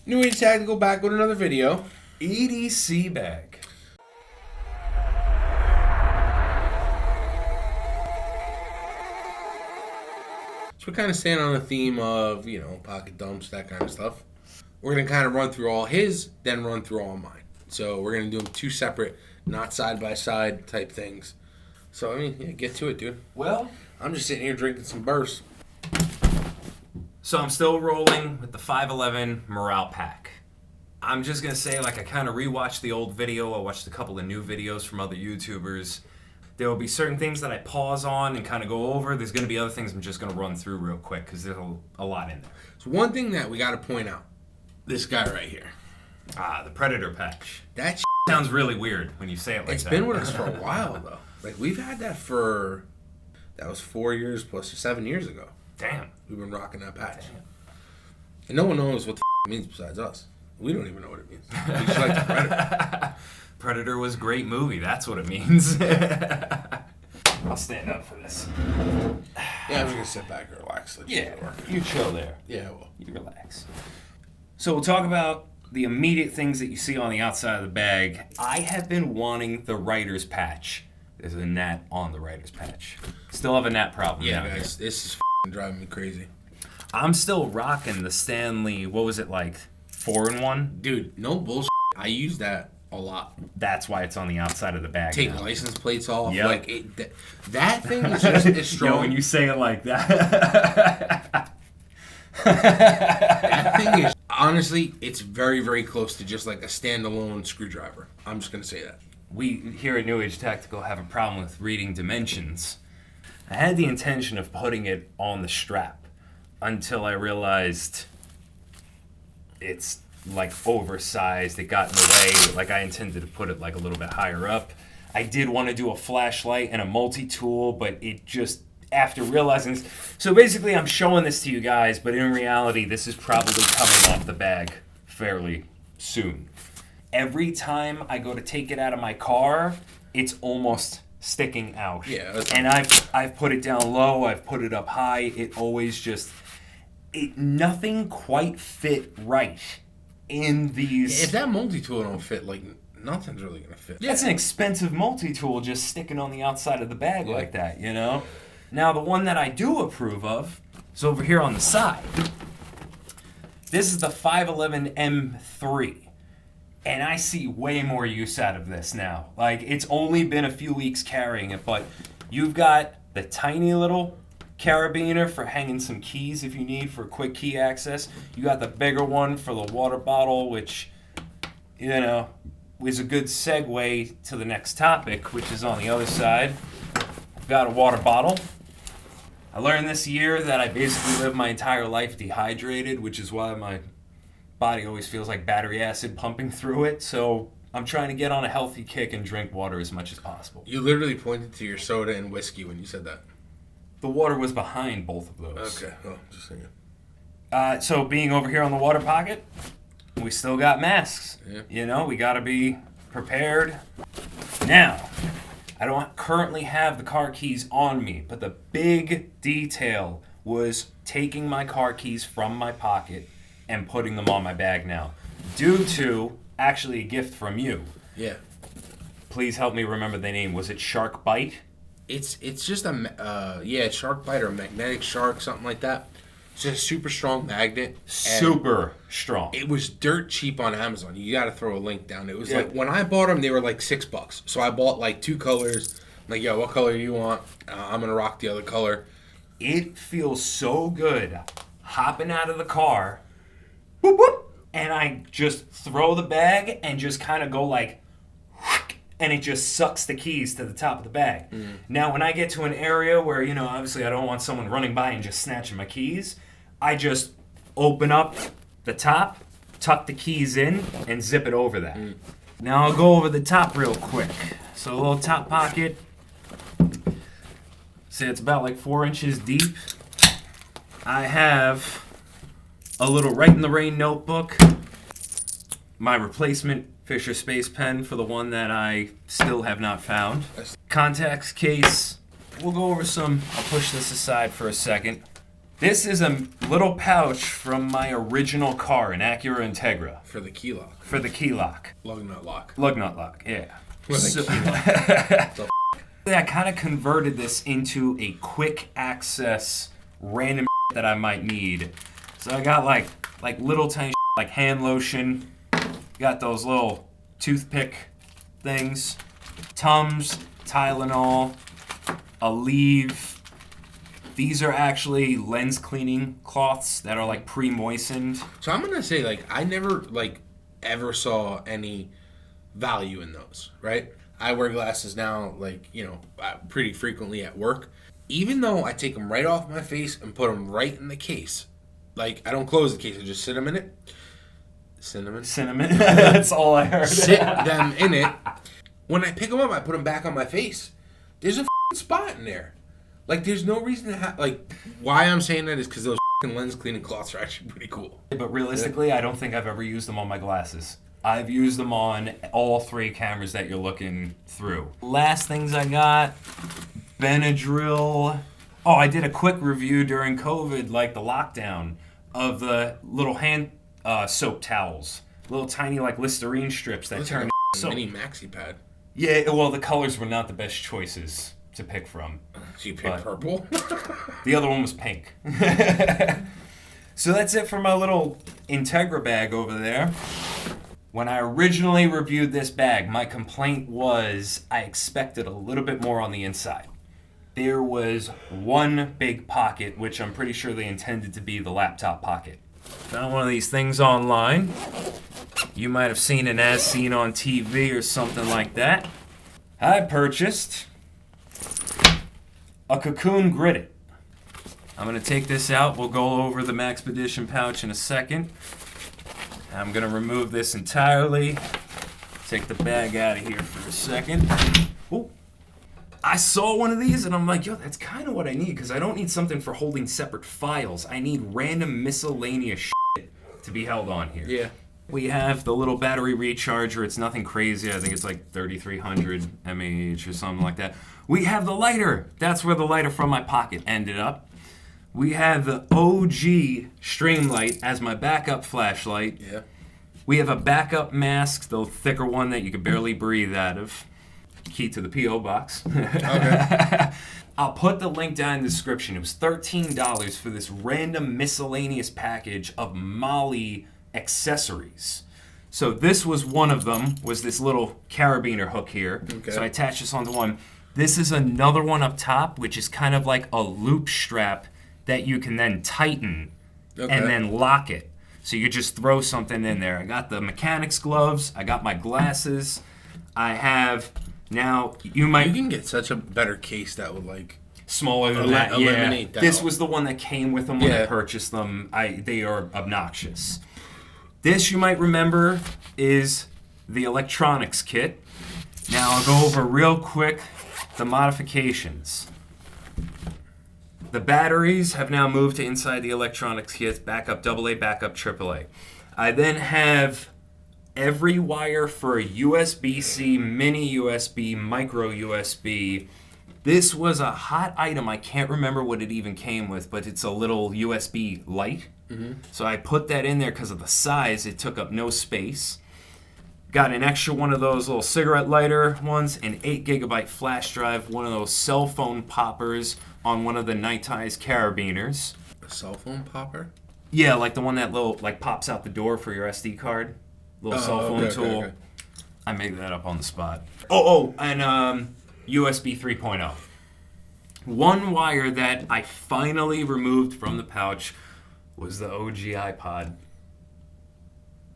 New Age Tactical back with another video. EDC bag. So we're kind of staying on the theme of, pocket dumps, that kind of stuff. We're going to kind of run through all his, then run through all mine. So we're going to do them two separate, not side-by-side type things. So, get to it, dude. Well, I'm just sitting here drinking some bursts. so I'm still rolling with the 511 Morale Pack. I'm just going to say, I kind of rewatched the old video. I watched a couple of new videos from other YouTubers. There will be certain things that I pause on and kind of go over. There's going to be other things I'm just going to run through real quick because there's a lot in there. So one thing that we got to point out, this guy right here. The Predator patch. That sounds really weird when you say it like that. It's been with us for a while, though. We've had that that was 4 years plus 7 years ago. Damn. We've been rocking that patch. Damn. And no one knows what the it means besides us. We don't even know what it means. We just like the Predator. Predator was a great movie. That's what it means. I'll stand up for this. Yeah, I'm just going to sit back and relax. You chill there. Yeah, well. You relax. So we'll talk about the immediate things that you see on the outside of the bag. I have been wanting the writer's patch. There's a gnat on the writer's patch. Still have a gnat problem. Yeah, guys, this is driving me crazy. I'm still rocking the Stanley, 4-in-1? Dude, no bullshit. I use that a lot. That's why it's on the outside of the bag. Take now. license plates off. Yep. That thing is just as strong. Yo, when you say it like that. That thing is, honestly, it's very, very close to just like a standalone screwdriver. I'm just going to say that. We here at New Age Tactical have a problem with reading dimensions. I had the intention of putting it on the strap until I realized it's oversized. It got in the way. I intended to put it a little bit higher up. I did want to do a flashlight and a multi-tool, but it just, after realizing this, so basically I'm showing this to you guys, but in reality this is probably coming off the bag fairly soon. Every time I go to take it out of my car, it's almost sticking out. Yeah. And I've put it down low, I've put it up high, it always just, nothing quite fit right in these. If that multi-tool don't fit, nothing's really going to fit. That's an expensive multi-tool just sticking on the outside of the bag like that, Now, the one that I do approve of is over here on the side. This is the 511 M3. And I see way more use out of this now. It's only been a few weeks carrying it, but you've got the tiny little carabiner for hanging some keys if you need for quick key access. You got the bigger one for the water bottle, which, is a good segue to the next topic, which is on the other side. I've got a water bottle. I learned this year that I basically live my entire life dehydrated, which is why my body always feels like battery acid pumping through it. So I'm trying to get on a healthy kick and drink water as much as possible. You literally pointed to your soda and whiskey when you said that. The water was behind both of those. Okay, well, just saying. So being over here on the water pocket, we still got masks. Yeah. We got to be prepared. Now, I don't currently have the car keys on me, but the big detail was taking my car keys from my pocket and putting them on my bag now, due to actually a gift from you. Yeah. Please help me remember the name. Was it Shark Bite? It's just a shark bite or magnetic shark, something like that. It's just a super strong magnet. Super strong. It was dirt cheap on Amazon. You got to throw a link down. It was when I bought them, they were $6. So I bought 2 colors. I'm yo, what color do you want? I'm gonna rock the other color. It feels so good hopping out of the car. Boop, boop, and I just throw the bag and just kind of go and it just sucks the keys to the top of the bag. Mm. Now, when I get to an area where, obviously I don't want someone running by and just snatching my keys, I just open up the top, tuck the keys in, and zip it over that. Mm. Now I'll go over the top real quick. So a little top pocket. See, it's about 4 inches deep. I have a little Write in the Rain notebook, my replacement Fisher Space Pen for the one that I still have not found, contacts case. We'll go over some, I'll push this aside for a second. This is a little pouch from my original car, an Acura Integra. For the key lock. For the key lock. Lug nut lock. Lug nut lock, yeah. For the key lock. I kind of converted this into a quick access random that I might need. So I got like little tiny like hand lotion. Got those little toothpick things. Tums, Tylenol, Aleve. These are actually lens cleaning cloths that are like pre-moistened. So I'm gonna say, like, I never like ever saw any value in those, right? I wear glasses now, like, you know, pretty frequently at work. Even though I take them right off my face and put them right in the case, like, I don't close the case, I just sit them in it. Cinnamon. That's all I heard. Sit them in it. When I pick them up, I put them back on my face. There's a spot in there. Like, there's no reason to have, like, why I'm saying that is because those lens cleaning cloths are actually pretty cool. But realistically, I don't think I've ever used them on my glasses. I've used them on all 3 cameras that you're looking through. Last things I got, Benadryl. Oh, I did a quick review during COVID, like the lockdown, of the little hand soap towels. Little tiny, like, Listerine strips that turn into soap. Mini maxi pad. Yeah, well, the colors were not the best choices to pick from. So you picked purple? The other one was pink. So that's it for my little Integra bag over there. When I originally reviewed this bag, my complaint was I expected a little bit more on the inside. There was one big pocket, which I'm pretty sure they intended to be the laptop pocket. Found one of these things online. You might have seen an as seen on TV or something like that. I purchased a Cocoon Gritted. I'm going to take this out. We'll go over the Maxpedition pouch in a second. I'm going to remove this entirely. Take the bag out of here for a second. Ooh. I saw one of these and I'm like, yo, that's kind of what I need because I don't need something for holding separate files. I need random miscellaneous shit to be held on here. Yeah. We have the little battery recharger. It's nothing crazy. I think it's like 3,300 mAh or something like that. We have the lighter. That's where the lighter from my pocket ended up. We have the OG Streamlight as my backup flashlight. Yeah. We have a backup mask, the thicker one that you could barely breathe out of. Key to the P.O. box. Okay. I'll put the link down in the description. It was $13 for this random miscellaneous package of Molly accessories. So this was one of them, was this little carabiner hook here. Okay. So I attached this onto one. This is another one up top, which is kind of like a loop strap that you can then tighten and then lock it. So you just throw something in there. I got the mechanics gloves. I got my glasses. I have now. You can get such a better case that would like smaller than that. Eliminate that. This was the one that came with them when I purchased them. They are obnoxious. This, you might remember, is the electronics kit. Now I'll go over real quick the modifications. The batteries have now moved to inside the electronics kit, backup AA, backup AAA. I then have every wire for a USB-C, mini USB, micro USB. This was a hot item. I can't remember what it even came with, but it's a little USB light. Mm-hmm. So I put that in there because of the size. It took up no space. Got an extra one of those little cigarette lighter ones, an 8 gigabyte flash drive, one of those cell phone poppers on one of the Nighties carabiners. A cell phone popper? Yeah, like the one that pops out the door for your SD card. Little cell phone tool. Okay. I made that up on the spot. And USB 3.0. One wire that I finally removed from the pouch was the OG iPod.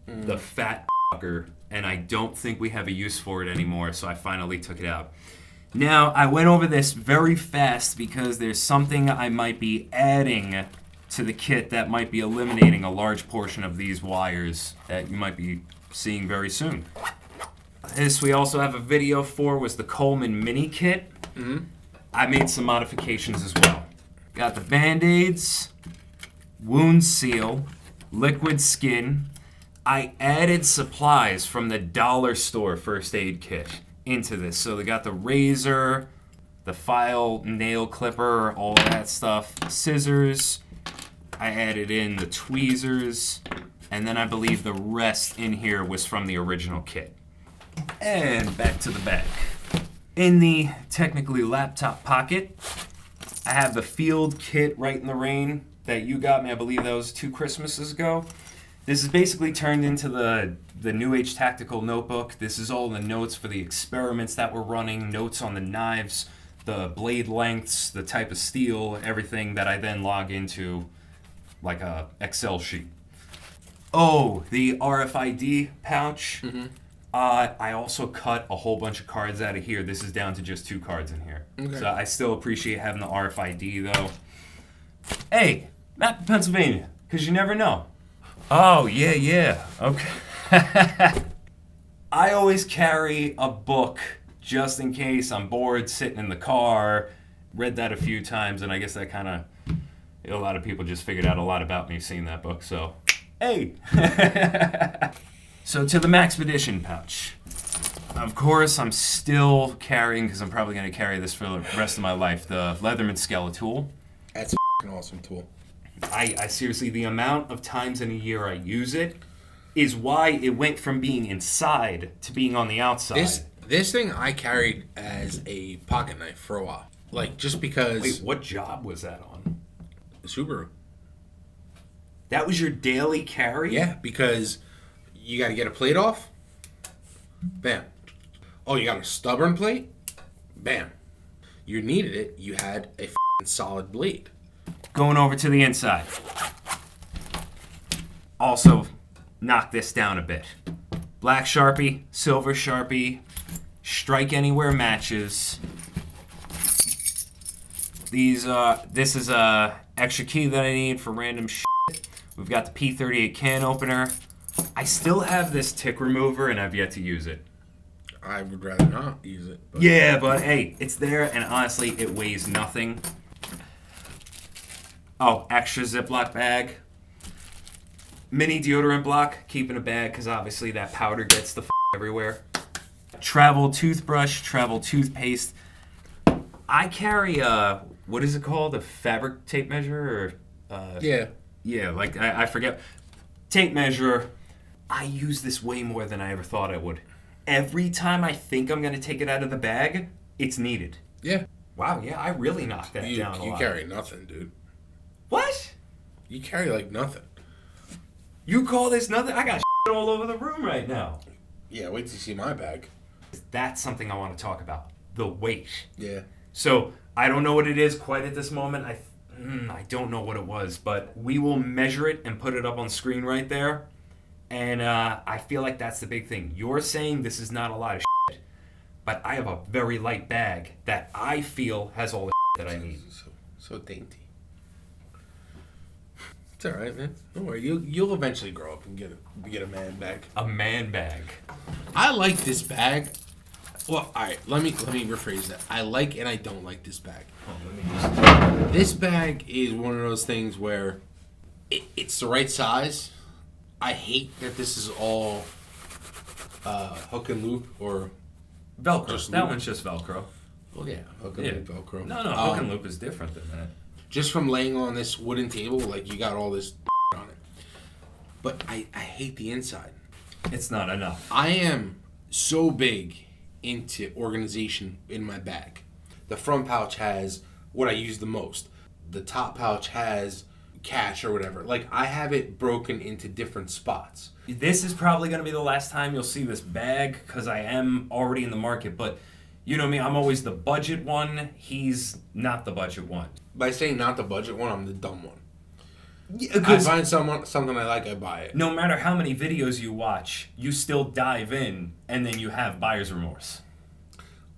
The fat fucker. And I don't think we have a use for it anymore, so I finally took it out. Now, I went over this very fast because there's something I might be adding to the kit that might be eliminating a large portion of these wires that you might be seeing very soon. This we also have a video for was the Coleman mini kit. Mm-hmm. I made some modifications as well. Got the Band-Aids, wound seal, liquid skin. I added supplies from the dollar store first aid kit into this. So they got the razor, the file nail clipper, all of that stuff, scissors, I added in the tweezers, and then I believe the rest in here was from the original kit. And back to the bag. In the technically laptop pocket, I have the field kit Right in the Rain that you got me. I believe that was 2 Christmases ago. This is basically turned into the New Age Tactical Notebook. This is all the notes for the experiments that we're running, notes on the knives, the blade lengths, the type of steel, everything that I then log into like a Excel sheet. Oh, the RFID pouch. Mm-hmm. I also cut a whole bunch of cards out of here. This is down to just 2 cards in here. Okay. So I still appreciate having the RFID, though. Hey, map of Pennsylvania, because you never know. Oh, yeah. Okay. I always carry a book just in case I'm bored, sitting in the car. Read that a few times, and I guess that kind of... A lot of people just figured out a lot about me seeing that book, so... Hey! So to the Maxpedition pouch. Of course, I'm still carrying, because I'm probably going to carry this for the rest of my life, the Leatherman Skeletal. That's an awesome tool. I seriously, the amount of times in a year I use it is why it went from being inside to being on the outside. This thing I carried as a pocket knife for a while. Like, just because... Wait, what job was that on? The Subaru. That was your daily carry? Yeah, because... You got to get a plate off. Bam. Oh, you got a stubborn plate. Bam. You needed it. You had a solid blade. Going over to the inside. Also, knock this down a bit. Black Sharpie, silver Sharpie, strike anywhere matches. This is a extra key that I need for random shit. We've got the P38 can opener. I still have this tick remover, and I've yet to use it. I would rather not use it. But. Yeah, but hey, it's there, and honestly, it weighs nothing. Oh, extra Ziploc bag. Mini deodorant block. Keep in a bag, because obviously that powder gets the everywhere. Travel toothbrush, travel toothpaste. I carry what is it called? A fabric tape measure? Yeah. Yeah, like, I forget. Tape measure. I use this way more than I ever thought I would. Every time I think I'm going to take it out of the bag, it's needed. Yeah. Wow, yeah, I really knocked that down a lot. You carry nothing, dude. What? You carry, like, nothing. You call this nothing? I got shit all over the room right now. Yeah, wait till you see my bag. That's something I want to talk about. The weight. Yeah. So, I don't know what it is quite at this moment. I don't know what it was, but we will measure it and put it up on screen right there. And I feel like that's the big thing. You're saying this is not a lot of shit, but I have a very light bag that I feel has all the shit that I need. So dainty. It's all right, man. Don't worry. You'll eventually grow up and get a man bag. A man bag. I like this bag. Well, all right. Let me rephrase that. I like and I don't like this bag. This bag is one of those things where it's the right size. I hate that this is all hook and loop or Velcro. Just that loop. one's just Velcro. Well, yeah, hook and loop Velcro. No, hook and loop is different than that. Just from laying on this wooden table, like you got all this on it. But I hate the inside. It's not enough. I am so big into organization in my bag. The front pouch has what I use the most. The top pouch has cash or whatever. Like, I have it broken into different spots. This is probably going to be the last time you'll see this bag because I am already in the market, but you know me, I'm always the budget one. He's not the budget one. By saying not the budget one, I'm the dumb one. Yeah, I find something I like, I buy it. No matter how many videos you watch, you still dive in and then you have buyer's remorse.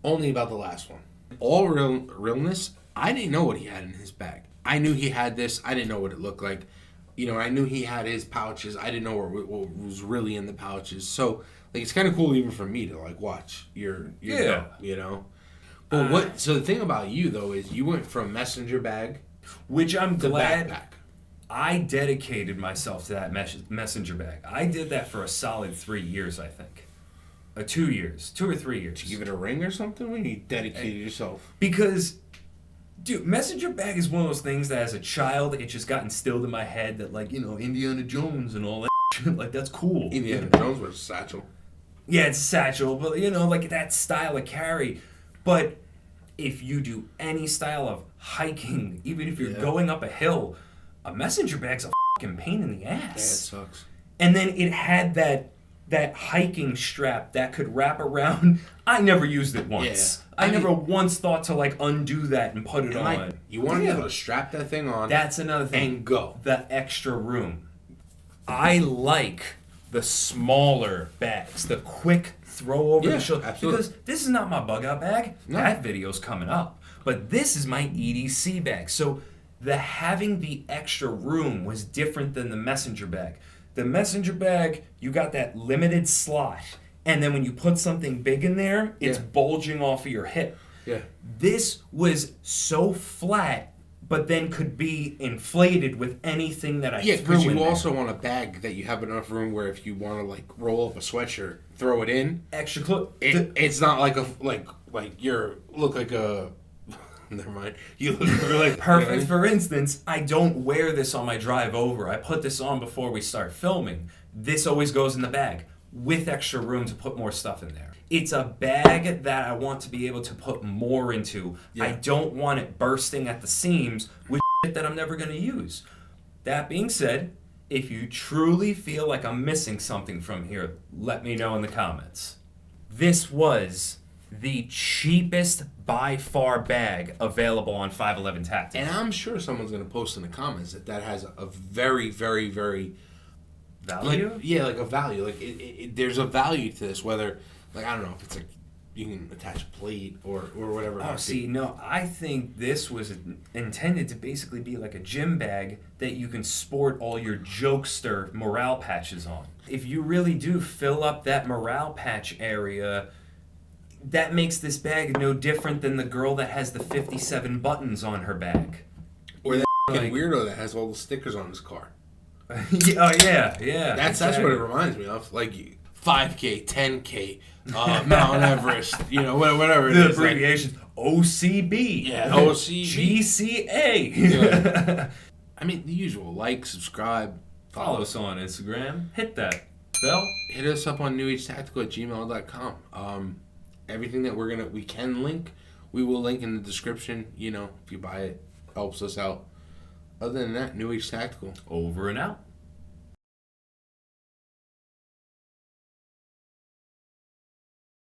Only about the last one. All realness, I didn't know what he had in his bag. I knew he had this. I didn't know what it looked like. You know, I knew he had his pouches. I didn't know what was really in the pouches. So, like, it's kind of cool even for me to, like, watch your yeah. You know? But so the thing about you, though, is you went from messenger bag which I'm to glad backpack. I dedicated myself to that messenger bag. I did that for a solid 3 years, I think. 2 years. 2 or 3 years. Did you give it a ring or something when you dedicated yourself? Because Dude, messenger bag is one of those things that as a child, it just got instilled in my head that, like, Indiana Jones and all that shit, like, that's cool. Indiana Jones was a satchel. Yeah, it's a satchel, but, like, that style of carry. But if you do any style of hiking, even if you're going up a hill, a messenger bag's a fucking pain in the ass. Yeah, it sucks. And then it had that hiking strap that could wrap around. I never used it once. Yeah. I never once thought to, like, undo that and put it on. Like, you want to be able to strap that thing on. That's another thing. And go. The extra room. I like the smaller bags, the quick throw over the shoulder. Absolutely. Because this is not my bug out bag. No. That video's coming up. But this is my EDC bag. So having the extra room was different than the messenger bag. The messenger bag, you got that limited slot. And then when you put something big in there, it's bulging off of your hip. Yeah. This was so flat, but then could be inflated with anything that I threw in there. Yeah, because you also want a bag that you have enough room where if you want to, like, roll up a sweatshirt, throw it in. Extra clip. It's not like look like a... Never mind. You look like... Perfect. For instance, I don't wear this on my drive over. I put this on before we start filming. This always goes in the bag with extra room to put more stuff in there. It's a bag that I want to be able to put more into. Yeah. I don't want it bursting at the seams with shit that I'm never going to use. That being said, if you truly feel like I'm missing something from here, let me know in the comments. This was the cheapest by far bag available on 511 Tactics. And I'm sure someone's going to post in the comments that has a very, very, very... Value? Like a value. Like, there's a value to this, whether... Like, I don't know if it's like you can attach a plate or whatever. Oh, see, no, I think this was intended to basically be like a gym bag that you can sport all your jokester morale patches on. If you really do fill up that morale patch area, that makes this bag no different than the girl that has the 57 buttons on her bag. Or that weirdo that has all the stickers on his car. yeah. That's what it reminds me of. Like 5K, 10K. Mount Everest, whatever it the is. The abbreviations, like, OCB. Yeah, OCB. GCA. Yeah. I mean, the usual. Like, subscribe. Follow us on Instagram. Hit that bell. Hit us up on newagetacktical@gmail.com. Everything that we can link, we will link in the description. If you buy it, helps us out. Other than that, New Age Tactical. Over and out.